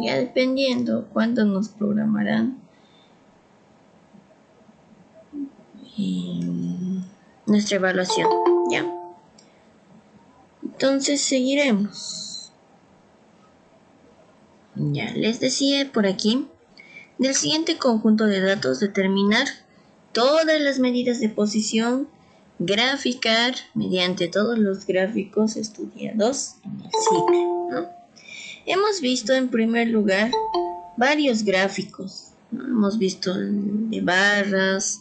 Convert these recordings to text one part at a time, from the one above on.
ya dependiendo cuánto nos programarán nuestra evaluación, ya. Entonces seguiremos. Ya les decía por aquí, del siguiente conjunto de datos determinar todas las medidas de posición, graficar mediante todos los gráficos estudiados en el ciclo, ¿no? Hemos visto en primer lugar varios gráficos, ¿no? Hemos visto de barras,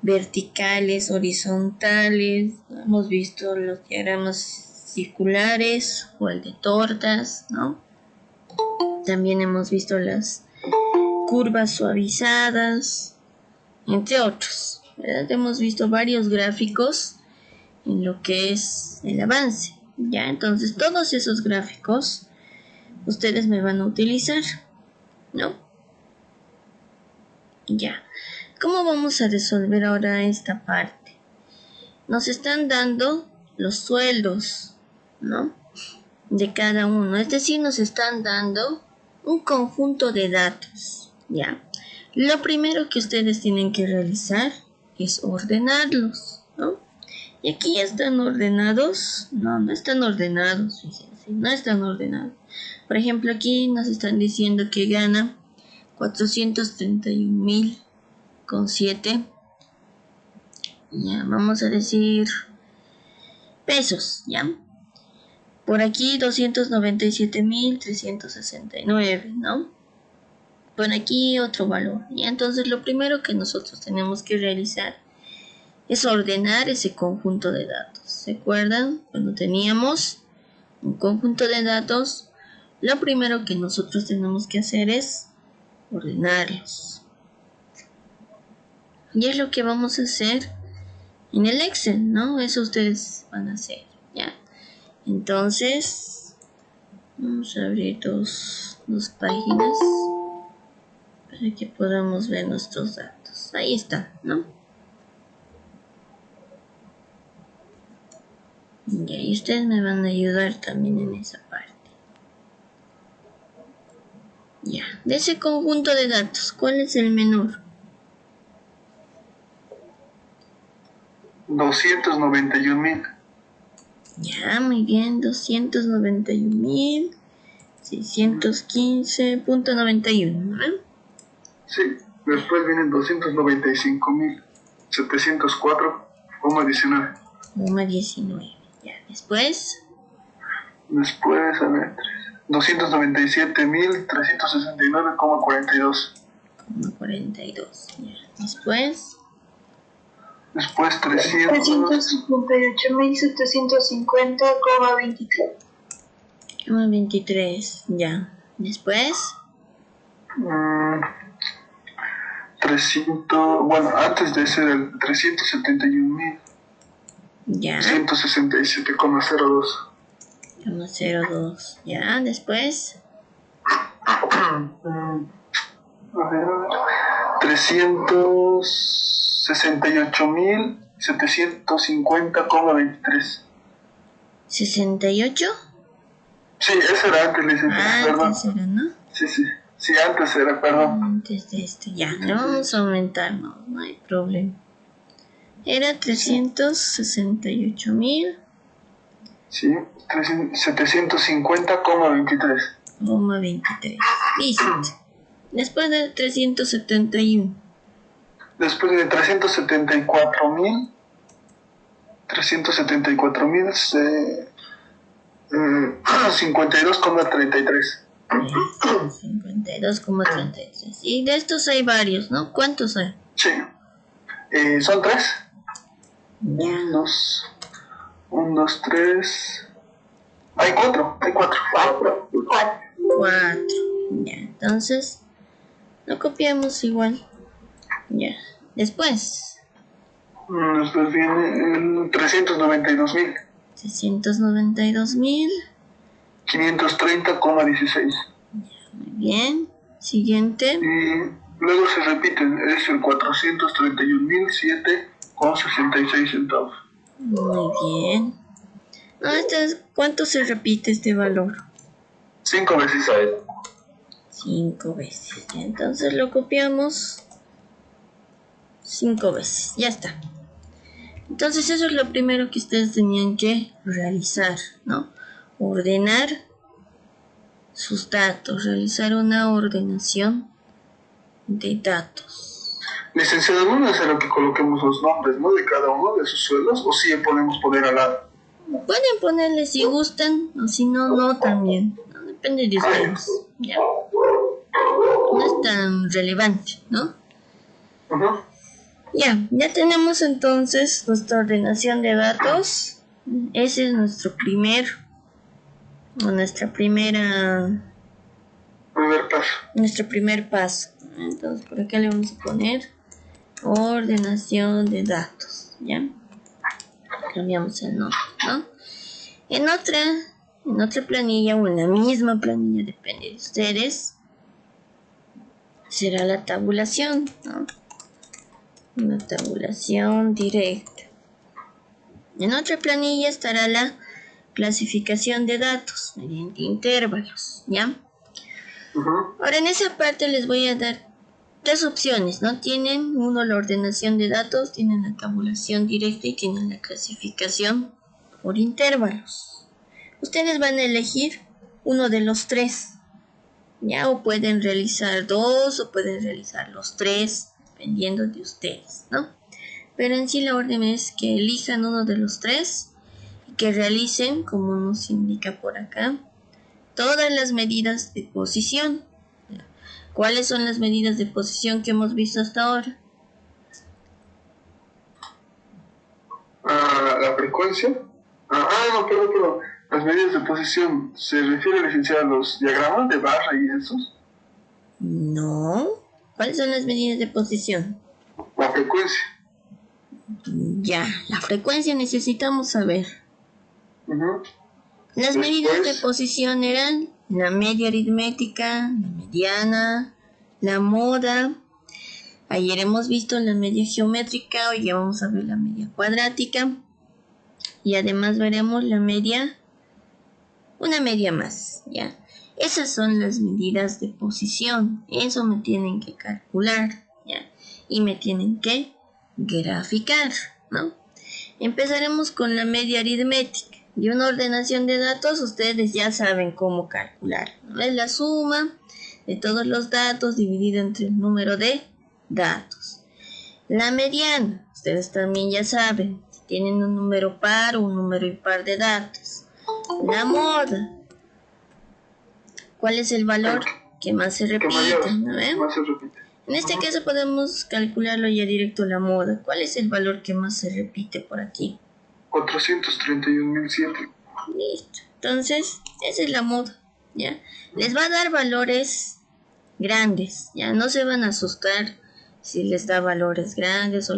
verticales, horizontales, hemos visto los diagramas circulares o el de tortas, ¿no? También hemos visto las curvas suavizadas, entre otros, ¿verdad? Hemos visto varios gráficos en lo que es el avance, ¿ya? Entonces todos esos gráficos ustedes me van a utilizar, ¿no? Ya. ¿Cómo vamos a resolver ahora esta parte? Nos están dando los sueldos, ¿no? De cada uno, es decir, nos están dando un conjunto de datos, ¿ya? Lo primero que ustedes tienen que realizar es ordenarlos, ¿no? Y aquí ya están ordenados. No están ordenados, fíjense, no están ordenados. Por ejemplo, aquí nos están diciendo que gana 431,000,7. Ya, vamos a decir pesos, ¿ya? Por aquí 297,369, ¿no? Por aquí otro valor, ¿ya? Entonces lo primero que nosotros tenemos que realizar es ordenar ese conjunto de datos. ¿Se acuerdan? Cuando teníamos un conjunto de datos, lo primero que nosotros tenemos que hacer es ordenarlos. Y es lo que vamos a hacer en el Excel, ¿no? Eso ustedes van a hacer, ¿ya? Entonces, vamos a abrir dos páginas para que podamos ver nuestros datos. Ahí está, ¿no? Y ahí ustedes me van a ayudar también en esa parte. Ya, de ese conjunto de datos, ¿cuál es el menor? 291,000. Ya, muy bien, 291,615,91, ¿no? Sí, después vienen 295,704,19. 19, ya, después. Después, a ver, 297,369,42. 42, ya, después. Después 358,750,23. 23, ya. Después. 300, bueno, antes de ese era el 371,000. Ya. 167,02. 0,02, ya. Después. A ver. 368,750,23. 68. Sí, ese era antes, licenciada, perdón. Antes era, ¿no? Sí, antes era, perdón. Antes de este, ya, le vamos a aumentar, no hay problema. Era 368,000. Sí, 750,23. 23. Listo. Después de 371. Después de 374,000. 52,33. 52,33. Y de estos hay varios, ¿no? ¿Cuántos hay? Sí. Son 3. 1, 2, 3. Hay 4. Hay 4. 4. Ya, entonces lo copiamos igual. Ya. Después. Después viene el 392,000. 392,000. 530,16. Muy bien. Siguiente. Y luego se repite, es el 431,007,66 centavos. Muy bien. ¿Cuánto se repite este valor? 5 veces. 5 veces. Entonces lo copiamos 5 veces. Ya está. Entonces eso es lo primero que ustedes tenían que realizar, ¿no? Ordenar sus datos, realizar una ordenación de datos. Licenciado, no es necesario que coloquemos los nombres, ¿no?, de cada uno de sus sueldos, o si podemos poner al lado. Pueden ponerle si gustan, o si no, no también. No, depende de ustedes. Ya. No es tan relevante, ¿no? Ya tenemos entonces nuestra ordenación de datos. Ese es nuestro nuestro primer paso. Entonces por acá le vamos a poner ordenación de datos, ¿ya? Cambiamos el nombre, ¿no? En otra planilla o en la misma planilla, depende de ustedes, será la tabulación, ¿no? Una tabulación directa. En otra planilla estará la clasificación de datos mediante intervalos, ¿ya? Ahora en esa parte les voy a dar tres opciones, ¿no? Tienen la ordenación de datos, tienen la tabulación directa y tienen la clasificación por intervalos. Ustedes van a elegir uno de los tres, ¿ya? O pueden realizar dos o pueden realizar los tres, dependiendo de ustedes, ¿no? Pero en sí la orden es que elijan uno de los tres y que realicen, como nos indica por acá, todas las medidas de posición. ¿Cuáles son las medidas de posición que hemos visto hasta ahora? La frecuencia. No, perdón. Las medidas de posición, ¿se refiere, licenciado, a los diagramas de barra y esos? No. ¿Cuáles son las medidas de posición? La frecuencia. Ya, la frecuencia necesitamos saber. Las medidas de posición eran la media aritmética, la mediana, la moda. Ayer hemos visto la media geométrica, hoy ya vamos a ver la media cuadrática. Y además veremos la media, una media más, ¿ya? Esas son las medidas de posición. Eso me tienen que calcular, ¿ya? Y me tienen que graficar, ¿no? Empezaremos con la media aritmética. Y una ordenación de datos, ustedes ya saben cómo calcular, ¿no? Es la suma de todos los datos dividido entre el número de datos. La mediana, ustedes también ya saben, si tienen un número par o un número impar de datos. La moda, ¿cuál es el valor que más se repite? ¿No ven? En este caso podemos calcularlo ya directo la moda. ¿Cuál es el valor que más se repite por aquí? 431.007. Listo. Entonces, esa es la moda, ¿ya? Les va a dar valores grandes, ¿ya? No se van a asustar si les da valores grandes o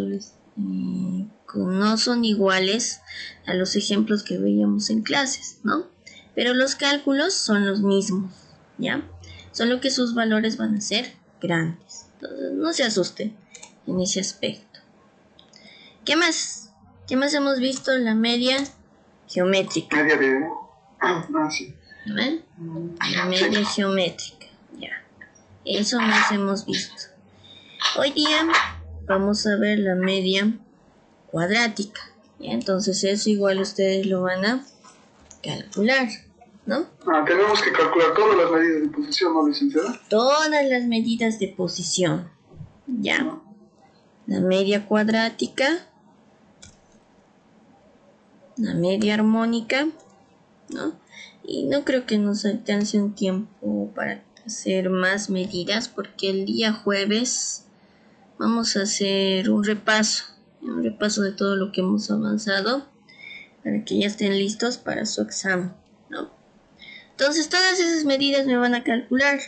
no son iguales a los ejemplos que veíamos en clases, ¿no? Pero los cálculos son los mismos, ¿ya? Solo que sus valores van a ser grandes. Entonces, no se asusten en ese aspecto. ¿Qué más? ¿Qué más hemos visto? La media geométrica. Media de... sí. ¿Ven? La media geométrica. Ya. Eso más hemos visto. Hoy día vamos a ver la media cuadrática. ¿Ya? Entonces eso igual ustedes lo van a calcular, ¿no? Tenemos que calcular todas las medidas de posición, ¿no, licenciada? Todas las medidas de posición. Ya. La media cuadrática. La media armónica, ¿no? Y no creo que nos alcance un tiempo para hacer más medidas, porque el día jueves vamos a hacer un repaso de todo lo que hemos avanzado, para que ya estén listos para su examen, ¿no? Entonces todas esas medidas me van a calcular,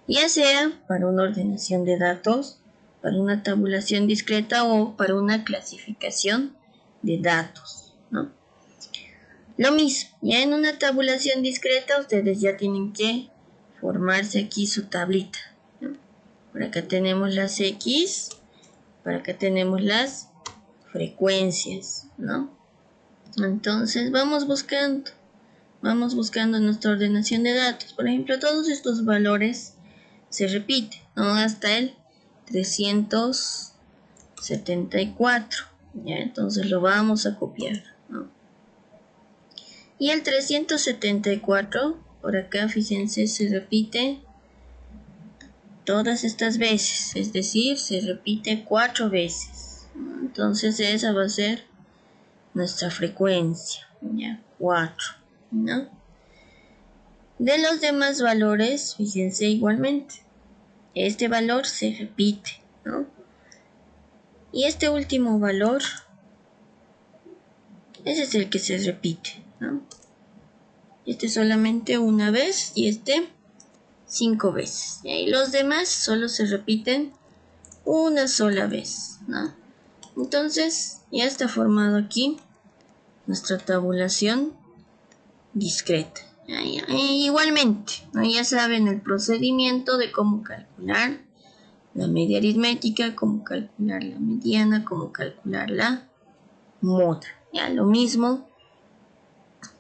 ya sea para una ordenación de datos, para una tabulación discreta o para una clasificación de datos, ¿no? Lo mismo, ya en una tabulación discreta ustedes ya tienen que formarse aquí su tablita, ¿no? Por acá tenemos las X, por acá tenemos las frecuencias, ¿no? Entonces vamos buscando nuestra ordenación de datos. Por ejemplo, todos estos valores se repite, ¿no? Hasta el 374. ¿Ya? Entonces lo vamos a copiar, ¿no? Y el 374, por acá, fíjense, se repite todas estas veces, es decir, se repite 4 veces. Entonces esa va a ser nuestra frecuencia, ¿ya? 4, ¿no? De los demás valores, fíjense igualmente, este valor se repite, ¿no? Y este último valor, ese es el que se repite, ¿no? Este solamente una vez y este 5 veces. Y los demás solo se repiten una sola vez, ¿no? Entonces ya está formado aquí nuestra tabulación discreta. Igualmente, ¿no? Ya saben el procedimiento de cómo calcular la media aritmética, cómo calcular la mediana, cómo calcular la moda. Ya lo mismo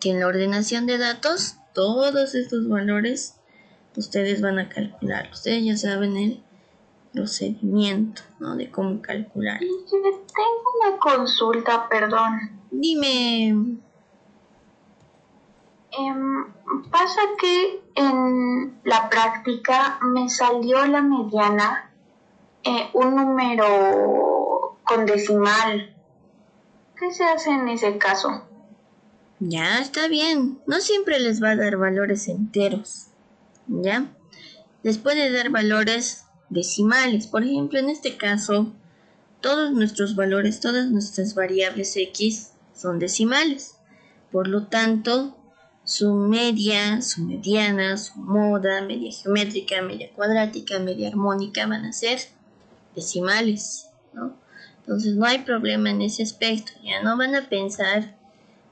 que en la ordenación de datos, todos estos valores ustedes van a calcular. Ustedes ya saben el procedimiento, ¿no? De cómo calcular. Tengo una consulta, perdón. Dime. Pasa que en la práctica me salió la mediana un número con decimal. ¿Qué se hace en ese caso? Ya, está bien. No siempre les va a dar valores enteros. ¿Ya? Les puede dar valores decimales. Por ejemplo, en este caso, todos nuestros valores, todas nuestras variables X son decimales. Por lo tanto, su media, su mediana, su moda, media geométrica, media cuadrática, media armónica van a ser decimales, ¿no? Entonces no hay problema en ese aspecto. Ya no van a pensar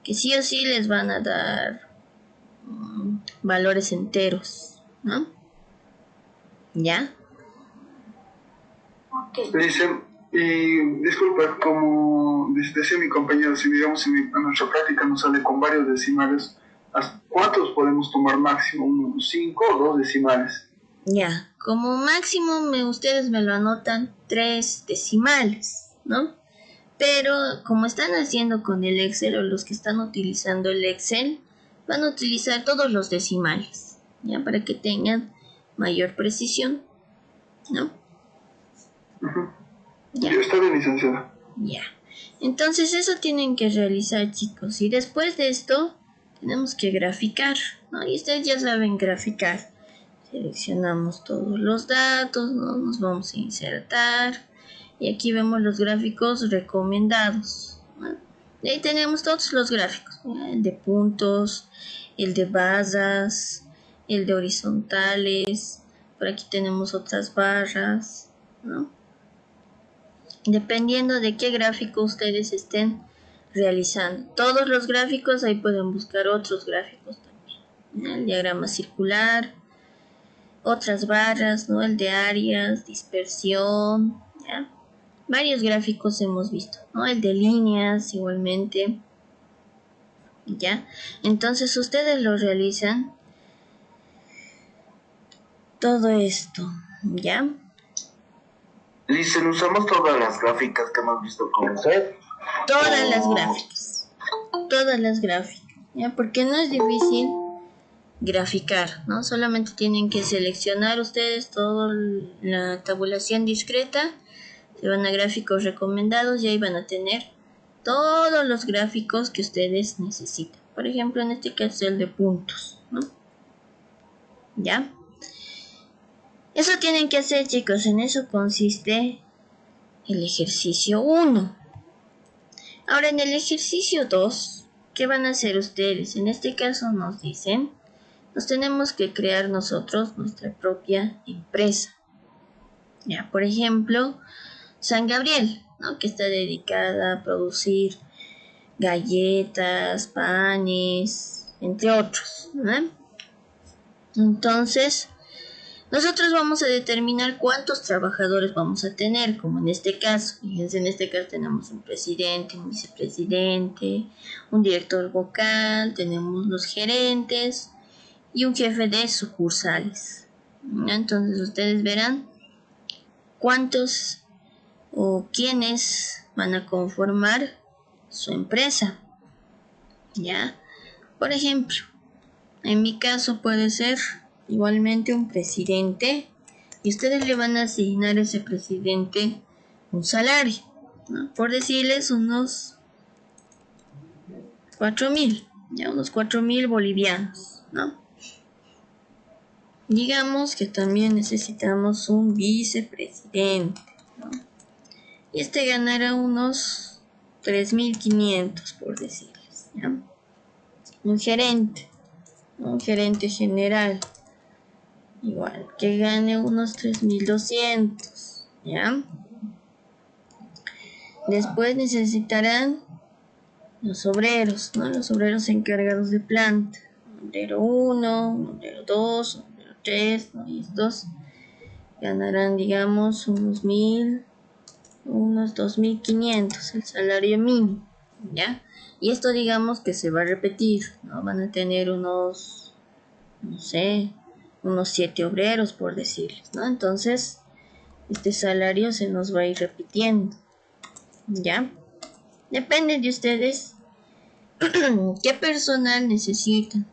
que sí o sí les van a dar valores enteros, ¿no? ¿Ya? Okay. Dice, y disculpa, como decía mi compañero, si digamos en nuestra práctica nos sale con varios decimales, ¿cuántos podemos tomar máximo? ¿Unos 5 o 2 decimales? Ya, como máximo ustedes me lo anotan 3 decimales, ¿no? Pero como están haciendo con el Excel o los que están utilizando el Excel, van a utilizar todos los decimales, ¿ya? Para que tengan mayor precisión, ¿no? Ya. Está bien, licenciada. Ya. Entonces eso tienen que realizar, chicos. Y después de esto, tenemos que graficar, ¿no? Y ustedes ya saben graficar. Seleccionamos todos los datos, ¿no? Nos vamos a insertar. Y aquí vemos los gráficos recomendados, ¿no? Y ahí tenemos todos los gráficos, ¿no? El de puntos, el de barras, el de horizontales. Por aquí tenemos otras barras, ¿no? Dependiendo de qué gráfico ustedes estén realizando. Todos los gráficos, ahí pueden buscar otros gráficos también, ¿no? El diagrama circular, otras barras, ¿no? El de áreas, dispersión, ¿ya? Varios gráficos hemos visto, ¿no? El de líneas igualmente, ¿ya? Entonces ustedes lo realizan todo esto, ¿ya? Dicen, ¿usamos todas las gráficas que hemos visto con usted? Todas las gráficas, ¿ya? Porque no es difícil graficar, ¿no? Solamente tienen que seleccionar ustedes toda la tabulación discreta, se van a gráficos recomendados y ahí van a tener todos los gráficos que ustedes necesitan. Por ejemplo, en este caso el de puntos, ¿no? ¿Ya? Eso tienen que hacer, chicos. En eso consiste el ejercicio 1. Ahora, en el ejercicio 2, ¿qué van a hacer ustedes? En este caso nos dicen, nos tenemos que crear nosotros nuestra propia empresa. Ya, por ejemplo, San Gabriel, ¿no? Que está dedicada a producir galletas, panes, entre otros, ¿no? Entonces, nosotros vamos a determinar cuántos trabajadores vamos a tener, como en este caso. Fíjense, en este caso tenemos un presidente, un vicepresidente, un director vocal, tenemos los gerentes y un jefe de sucursales, Entonces ustedes verán cuántos o quiénes van a conformar su empresa. ¿Ya? Por ejemplo, en mi caso puede ser igualmente un presidente y ustedes le van a asignar a ese presidente un salario, ¿no? Por decirles unos 4.000, ya unos 4.000 bolivianos, ¿no? Digamos que también necesitamos un vicepresidente, ¿no? Y este ganará unos 3.500, por decirles, ¿ya? Un gerente general, igual, que gane unos 3.200, ¿ya? Después necesitarán los obreros, ¿no? Los obreros encargados de planta. Obrero 1, obrero 2, obrero 3, ¿no? Y estos ganarán, digamos, unos 2.500, el salario mínimo, ¿ya? Y esto digamos que se va a repetir, ¿no? Van a tener unos, no sé, unos 7 obreros, por decirles, ¿no? Entonces, este salario se nos va a ir repitiendo, ¿ya? Depende de ustedes qué personal necesitan.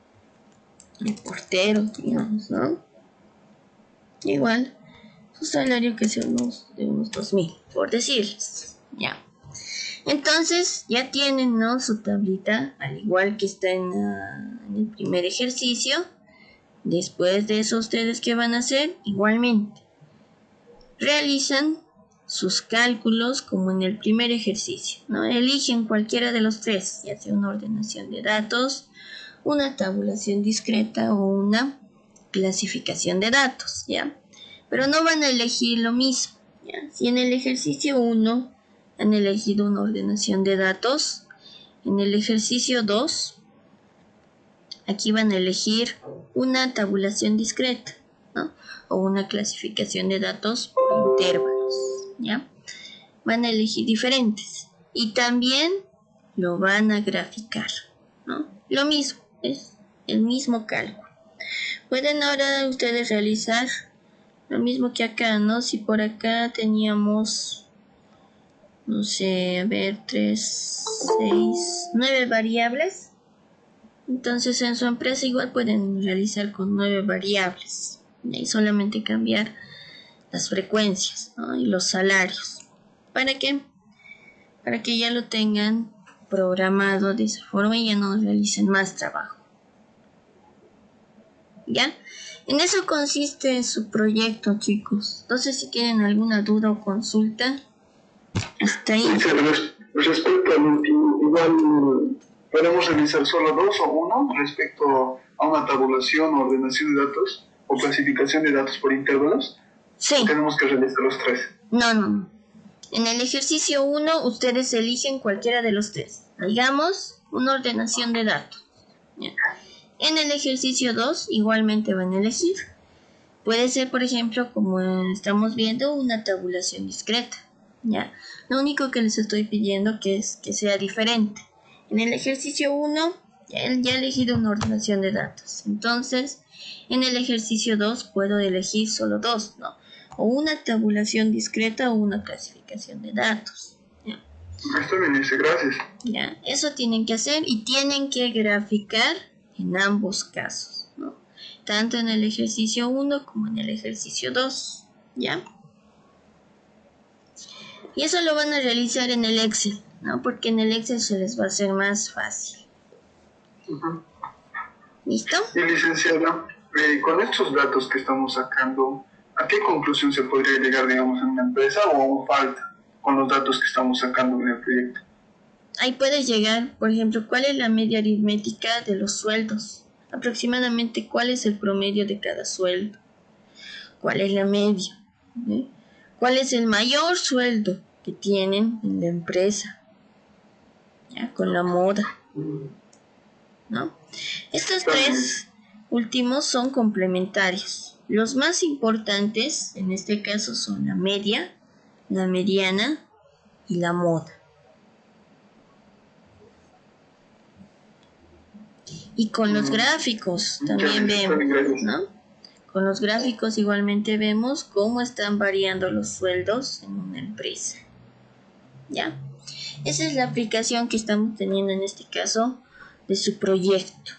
El portero, digamos, ¿no? Igual, su salario que sea de unos 2.000, por decirles, ¿ya? Entonces, ya tienen, ¿no? Su tablita, al igual que está en el primer ejercicio. Después de eso, ¿ustedes qué van a hacer? Igualmente, realizan sus cálculos como en el primer ejercicio, ¿no? Eligen cualquiera de los tres, ya sea una ordenación de datos, una tabulación discreta o una clasificación de datos, ¿ya? Pero no van a elegir lo mismo, ¿ya? Si en el ejercicio 1 han elegido una ordenación de datos, en el ejercicio 2 aquí van a elegir una tabulación discreta, ¿no? O una clasificación de datos por intervalos, ¿ya? Van a elegir diferentes y también lo van a graficar, ¿no? Lo mismo, es el mismo cálculo. Pueden ahora ustedes realizar lo mismo que acá, ¿no? Si por acá teníamos, no sé, a ver, 3, 6, 9 variables. Entonces en su empresa igual pueden realizar con 9 variables. Y solamente cambiar las frecuencias, ¿no? Y los salarios. ¿Para qué? Para que ya lo tengan programado de esa forma y ya no realicen más trabajo. ¿Ya? En eso consiste su proyecto, chicos. Entonces, si tienen alguna duda o consulta, hasta ahí. Respecto al último, igual podemos realizar solo 2 o 1 respecto a una tabulación o ordenación de datos o clasificación de datos por intervalos. Sí. Tenemos que realizar los 3. No. En el ejercicio 1, ustedes eligen cualquiera de los 3. Digamos, una ordenación de datos. ¿Ya? En el ejercicio 2 igualmente van a elegir. Puede ser, por ejemplo, como estamos viendo, una tabulación discreta, ¿ya? Lo único que les estoy pidiendo es que sea diferente. En el ejercicio 1 ya he elegido una ordenación de datos. Entonces, en el ejercicio 2 puedo elegir solo 2, ¿no? O una tabulación discreta o una clasificación de datos, ¿ya? Está bien, gracias. Ya, eso tienen que hacer y tienen que graficar en ambos casos, ¿no? Tanto en el ejercicio 1 como en el ejercicio 2, ¿ya? Y eso lo van a realizar en el Excel, ¿no? Porque en el Excel se les va a hacer más fácil. ¿Listo? Y licenciada, con estos datos que estamos sacando, ¿a qué conclusión se podría llegar, digamos, en una empresa o falta con los datos que estamos sacando en el proyecto? Ahí puedes llegar, por ejemplo, ¿cuál es la media aritmética de los sueldos? Aproximadamente, ¿cuál es el promedio de cada sueldo? ¿Cuál es la media? ¿Eh? ¿Cuál es el mayor sueldo que tienen en la empresa? ¿Ya? Con la moda, ¿no? Estos 3 últimos son complementarios. Los más importantes, en este caso, son la media, la mediana y la moda. Y con los gráficos también vemos, ¿no? Con los gráficos igualmente vemos cómo están variando los sueldos en una empresa. ¿Ya? Esa es la aplicación que estamos teniendo en este caso de su proyecto.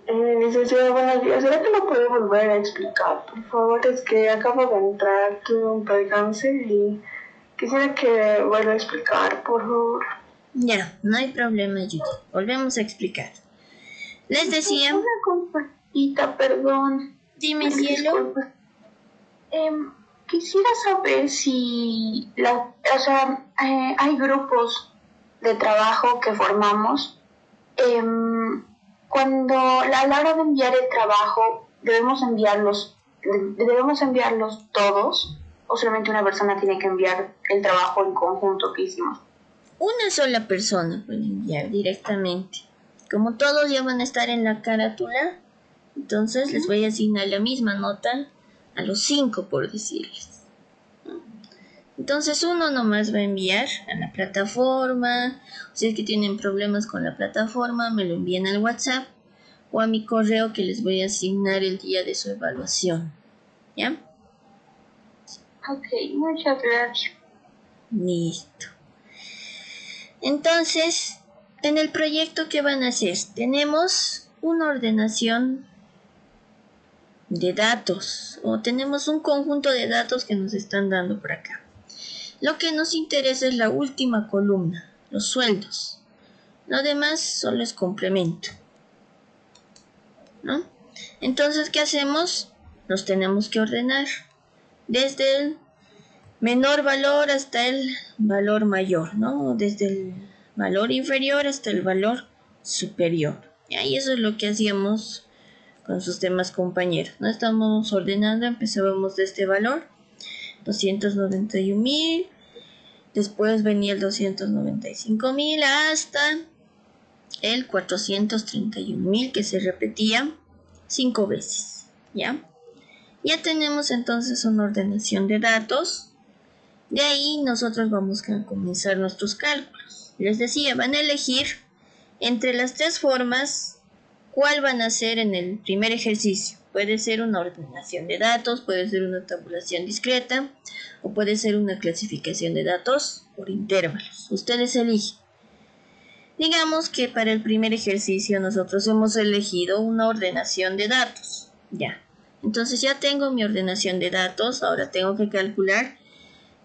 Licenciada, buenos días. ¿Será que lo puede volver a explicar? Por favor, es que acabo de entrar, tuve un percance y quisiera que vuelva a explicar, por favor. Ya, no hay problema, Judith. Volvemos a explicar. Les decía... Una compañita, perdón. Dime, cielo. Quisiera saber si hay grupos de trabajo que formamos. Cuando a la hora de enviar el trabajo, debemos enviarlos todos, o solamente una persona tiene que enviar el trabajo en conjunto que hicimos. Una sola persona puede enviar directamente. Como todos ya van a estar en la carátula, entonces les voy a asignar la misma nota a los 5, por decirles. Entonces uno nomás va a enviar a la plataforma. Si es que tienen problemas con la plataforma, me lo envían al WhatsApp o a mi correo que les voy a asignar el día de su evaluación. ¿Ya? Ok, muchas gracias. Listo. Entonces, en el proyecto que van a hacer, tenemos una ordenación de datos o tenemos un conjunto de datos que nos están dando por acá. Lo que nos interesa es la última columna, los sueldos. Lo demás solo es complemento, ¿no? Entonces, ¿qué hacemos? Los tenemos que ordenar desde el menor valor hasta el valor mayor, ¿no? Desde el valor inferior hasta el valor superior. Y eso es lo que hacíamos con sus demás compañeros, ¿no? Estamos ordenando, empezábamos de este valor, 291,000, después venía el 295,000 hasta el 431,000 que se repetía 5 veces, ¿ya? Ya tenemos entonces una ordenación de datos. De ahí nosotros vamos a comenzar nuestros cálculos. Les decía, van a elegir entre las 3 formas cuál van a hacer en el primer ejercicio. Puede ser una ordenación de datos, puede ser una tabulación discreta o puede ser una clasificación de datos por intervalos. Ustedes eligen. Digamos que para el primer ejercicio nosotros hemos elegido una ordenación de datos. Ya. Entonces ya tengo mi ordenación de datos. Ahora tengo que calcular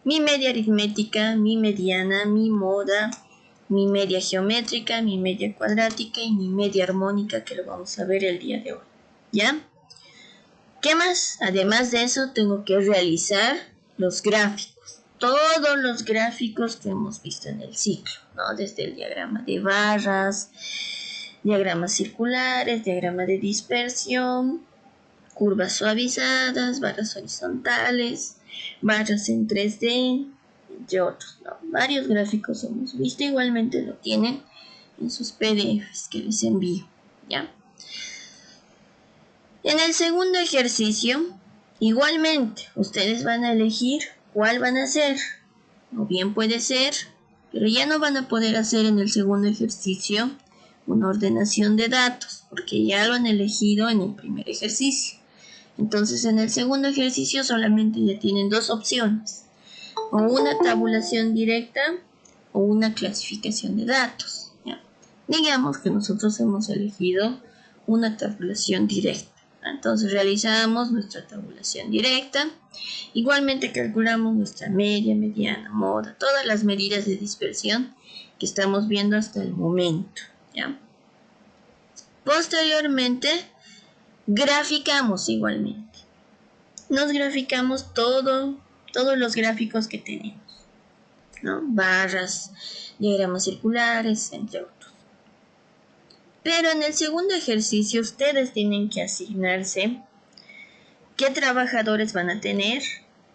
mi media aritmética, mi mediana, mi moda, mi media geométrica, mi media cuadrática y mi media armónica, que lo vamos a ver el día de hoy. ¿Ya? ¿Qué más? Además de eso, tengo que realizar los gráficos. Todos los gráficos que hemos visto en el ciclo, ¿no? Desde el diagrama de barras, diagramas circulares, diagrama de dispersión, curvas suavizadas, barras horizontales, barras en 3D, entre otros, ¿no? Varios gráficos hemos visto, igualmente lo tienen en sus PDFs que les envío, ¿ya? En el segundo ejercicio, igualmente, ustedes van a elegir cuál van a hacer, o bien puede ser, pero ya no van a poder hacer en el segundo ejercicio una ordenación de datos, porque ya lo han elegido en el primer ejercicio. Entonces en el segundo ejercicio solamente ya tienen 2 opciones, o una tabulación directa o una clasificación de datos, ¿ya? Digamos que nosotros hemos elegido una tabulación directa. Entonces realizamos nuestra tabulación directa, igualmente calculamos nuestra media, mediana, moda, todas las medidas de dispersión que estamos viendo hasta el momento, ¿ya? Posteriormente graficamos igualmente. Nos graficamos todos los gráficos que tenemos, ¿no? Barras, diagramas circulares, entre otros. Pero en el segundo ejercicio ustedes tienen que asignarse qué trabajadores van a tener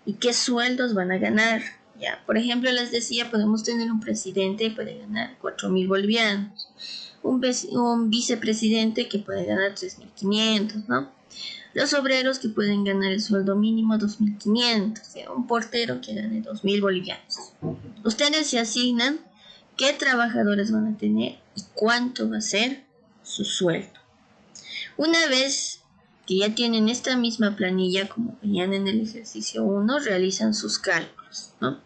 y qué sueldos van a ganar, ¿ya? Por ejemplo, les decía, podemos tener un presidente que puede ganar 4,000 bolivianos, un vicepresidente que puede ganar 3,500, ¿no? Los obreros que pueden ganar el sueldo mínimo 2,500, ¿sí? Un portero que gane 2,000 bolivianos. Ustedes se asignan qué trabajadores van a tener y cuánto va a ser su sueldo, Una vez que ya tienen esta misma planilla, como veían en el ejercicio 1, realizan sus cálculos, ¿no?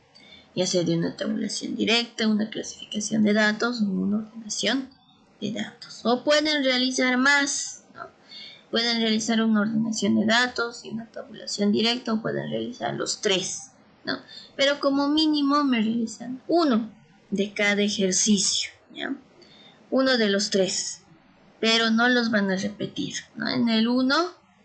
Ya sea de una tabulación directa, una clasificación de datos o una ordenación de datos. O pueden realizar más, ¿no? Pueden realizar una ordenación de datos y una tabulación directa, o pueden realizar los tres, ¿no? Pero como mínimo me realizan uno de cada ejercicio, ¿ya? Uno de los tres, pero no los van a repetir, ¿no? En el 1,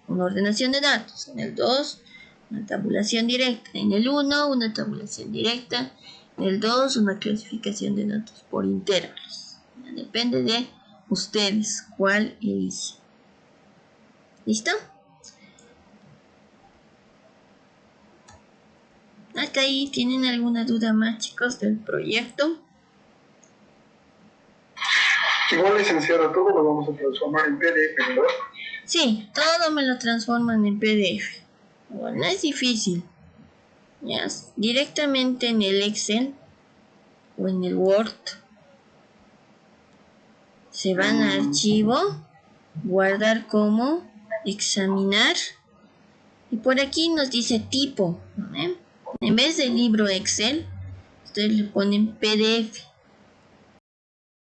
una ordenación de datos. En el 2, una tabulación directa. En el 1, una tabulación directa. En el 2, una clasificación de datos por intervalos. ¿Ya? Depende de ustedes cuál eligen. ¿Listo? ¿Hasta ahí tienen alguna duda más, chicos, del proyecto? Igual, licenciado, todo lo vamos a transformar en PDF, ¿verdad? Sí, todo me lo transforman en PDF. Bueno, no es difícil. Ya, directamente en el Excel o en el Word se van a archivo, guardar como, examinar, y por aquí nos dice tipo, ¿eh? En vez del libro Excel, ustedes le ponen PDF.